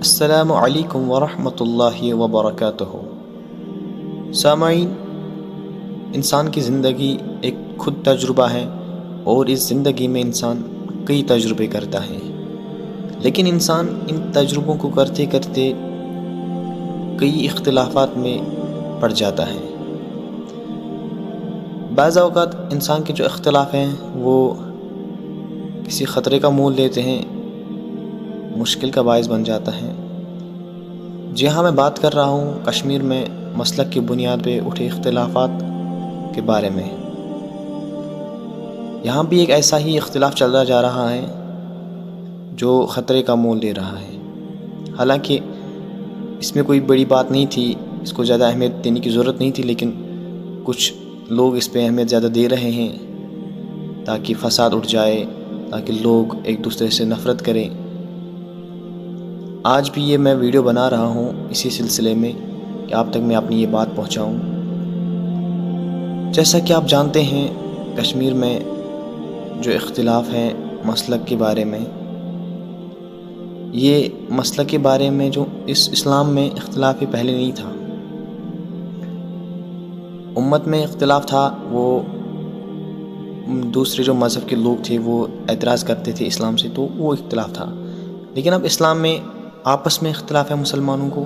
السلام علیکم ورحمۃ اللہ وبرکاتہ۔ سامعین، انسان کی زندگی ایک خود تجربہ ہے اور اس زندگی میں انسان کئی تجربے کرتا ہے، لیکن انسان ان تجربوں کو کرتے کرتے کئی اختلافات میں پڑ جاتا ہے۔ بعض اوقات انسان کے جو اختلاف ہیں وہ کسی خطرے کا مول لیتے ہیں، مشکل کا باعث بن جاتا ہے۔ جی ہاں، میں بات کر رہا ہوں کشمیر میں مسلک کی بنیاد پہ اٹھے اختلافات کے بارے میں۔ یہاں بھی ایک ایسا ہی اختلاف چلتا جا رہا ہے جو خطرے کا مول لے رہا ہے۔ حالانکہ اس میں کوئی بڑی بات نہیں تھی، اس کو زیادہ اہمیت دینے کی ضرورت نہیں تھی، لیکن کچھ لوگ اس پہ اہمیت زیادہ دے رہے ہیں تاکہ فساد اٹھ جائے، تاکہ لوگ ایک دوسرے سے نفرت کریں۔ آج بھی یہ میں ویڈیو بنا رہا ہوں اسی سلسلے میں کہ آپ تک میں اپنی یہ بات پہنچاؤں۔ جیسا کہ آپ جانتے ہیں، کشمیر میں جو اختلاف ہیں مسلک کے بارے میں، یہ مسلک کے بارے میں جو اسلام میں اختلاف پہلے نہیں تھا۔ امت میں اختلاف تھا، وہ دوسرے جو مذہب کے لوگ تھے وہ اعتراض کرتے تھے اسلام سے، تو وہ اختلاف تھا۔ لیکن اب اسلام میں آپس میں اختلاف ہے مسلمانوں کو۔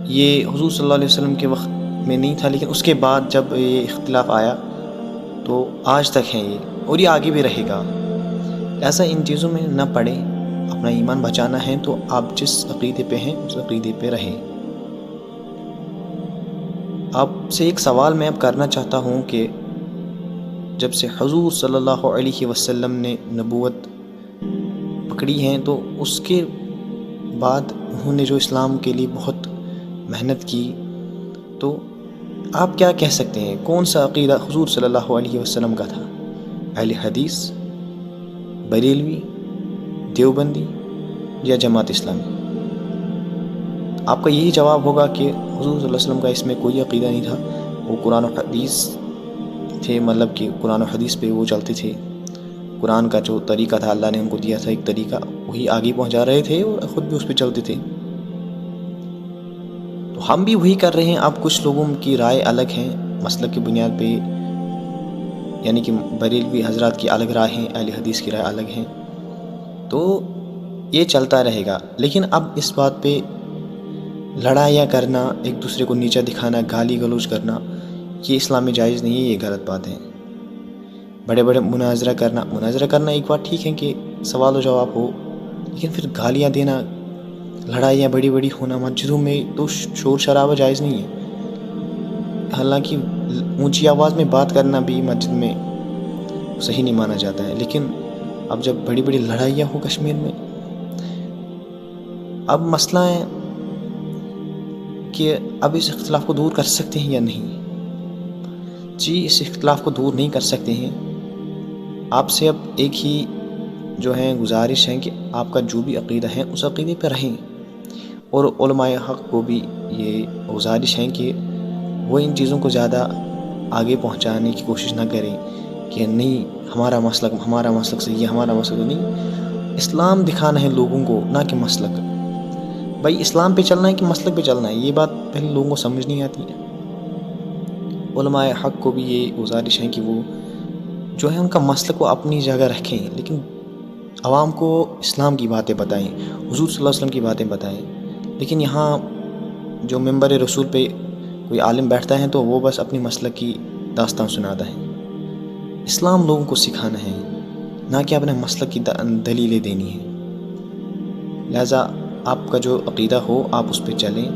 یہ حضور صلی اللہ علیہ وسلم کے وقت میں نہیں تھا، لیکن اس کے بعد جب یہ اختلاف آیا تو آج تک ہے یہ، اور یہ آگے بھی رہے گا۔ ایسا ان چیزوں میں نہ پڑے، اپنا ایمان بچانا ہے تو آپ جس عقیدے پہ ہیں اس عقیدے پہ رہیں۔ آپ سے ایک سوال میں اب کرنا چاہتا ہوں کہ جب سے حضور صلی اللہ علیہ وسلم نے نبوت پکڑی ہے تو اس کے بعد انہوں نے جو اسلام کے لیے بہت محنت کی، تو آپ کیا کہہ سکتے ہیں کون سا عقیدہ حضور صلی اللہ علیہ وسلم کا تھا؟ اہل حدیث، بریلوی، دیوبندی یا جماعت اسلامی؟ آپ کا یہی جواب ہوگا کہ حضور صلی اللہ علیہ وسلم کا اس میں کوئی عقیدہ نہیں تھا، وہ قرآن و حدیث تھے، مطلب کہ قرآن و حدیث پہ وہ چلتے تھے۔ قرآن کا جو طریقہ تھا اللہ نے ان کو دیا تھا ایک طریقہ، وہی آگے پہنچا رہے تھے اور خود بھی اس پہ چلتے تھے۔ تو ہم بھی وہی کر رہے ہیں۔ اب کچھ لوگوں کی رائے الگ ہیں مسلک کی بنیاد پہ، یعنی کہ بریلوی حضرات کی الگ رائے ہیں، اہل حدیث کی رائے الگ ہیں، تو یہ چلتا رہے گا۔ لیکن اب اس بات پہ لڑائیاں کرنا، ایک دوسرے کو نیچا دکھانا، گالی گلوچ کرنا، یہ اسلام میں جائز نہیں ہے، یہ غلط بات ہے۔ بڑے بڑے مناظرہ کرنا ایک بات ٹھیک ہے کہ سوال و جواب ہو، لیکن پھر گالیاں دینا، لڑائیاں بڑی بڑی ہونا مسجدوں میں، تو شور شرابہ جائز نہیں ہے۔ حالانکہ اونچی آواز میں بات کرنا بھی مسجد میں صحیح نہیں مانا جاتا ہے، لیکن اب جب بڑی بڑی لڑائیاں ہو کشمیر میں، اب مسئلہ ہے کہ اب اس اختلاف کو دور کر سکتے ہیں یا نہیں؟ جی، اس اختلاف کو دور نہیں کر سکتے ہیں۔ آپ سے اب ایک ہی جو ہے گزارش ہے کہ آپ کا جو بھی عقیدہ ہے اس عقیدے پہ رہیں، اور علماء حق کو بھی یہ گزارش ہے کہ وہ ان چیزوں کو زیادہ آگے پہنچانے کی کوشش نہ کریں کہ نہیں ہمارا مسلک صحیح ہے، ہمارا مسلک نہیں۔ اسلام دکھانا ہے لوگوں کو، نہ کہ مسلک۔ بھائی اسلام پہ چلنا ہے کہ مسلک پہ چلنا ہے، یہ بات پہلے لوگوں کو سمجھ نہیں آتی ہے۔ علماء حق کو بھی یہ گزارش ہے کہ وہ جو ہے ان کا مسلک کو اپنی جگہ رکھیں، لیکن عوام کو اسلام کی باتیں بتائیں، حضور صلی اللہ علیہ وسلم کی باتیں بتائیں۔ لیکن یہاں جو ممبر رسول پہ کوئی عالم بیٹھتا ہے تو وہ بس اپنی مسلک کی داستان سناتا ہے۔ اسلام لوگوں کو سکھانا ہے، نہ کہ اپنے مسلک کی دلیلیں دینی ہے۔ لہٰذا آپ کا جو عقیدہ ہو آپ اس پہ چلیں،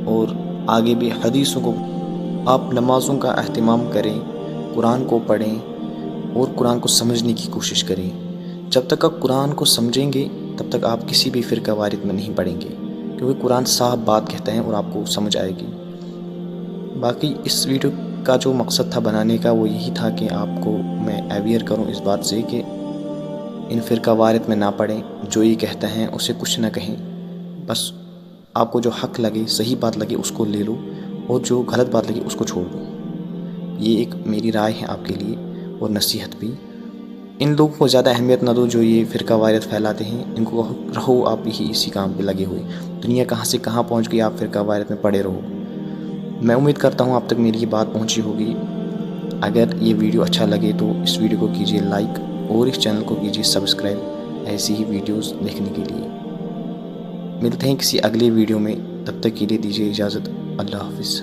اور آگے بھی حدیثوں کو آپ نمازوں کا اہتمام کریں، قرآن کو پڑھیں اور قرآن کو سمجھنے کی کوشش کریں۔ جب تک آپ قرآن کو سمجھیں گے تب تک آپ کسی بھی فرقہ وارث میں نہیں پڑیں گے، کیونکہ قرآن صاف بات کہتا ہے اور آپ کو سمجھ آئے گی۔ باقی اس ویڈیو کا جو مقصد تھا بنانے کا وہ یہی تھا کہ آپ کو میں اویئر کروں اس بات سے کہ ان فرقہ وارث میں نہ پڑیں، جو یہ کہتا ہے اسے کچھ نہ کہیں، بس آپ کو جو حق لگے، صحیح بات لگے اس کو لے لو، اور جو غلط بات لگے اس کو چھوڑ دو۔ یہ ایک میری رائے ہے آپ کے لیے اور نصیحت بھی۔ ان لوگوں کو زیادہ اہمیت نہ دو جو یہ فرقہ واریت پھیلاتے ہیں، ان کو رہو آپ ہی اسی کام پہ لگے ہوئے. دنیا کہاں سے کہاں پہنچ گئی، آپ فرقہ واریت میں پڑے رہو. میں امید کرتا ہوں اب تک میری یہ بات پہنچی ہوگی. اگر یہ ویڈیو اچھا لگے تو اس ویڈیو کو کیجیے لائک اور اس چینل کو کیجیے سبسکرائب ایسی ہی ویڈیوز دیکھنے کے لیے. ملتے ہیں کسی اگلے ویڈیو میں، تب تک کے لیے دیجیے اجازت. اللہ حافظ.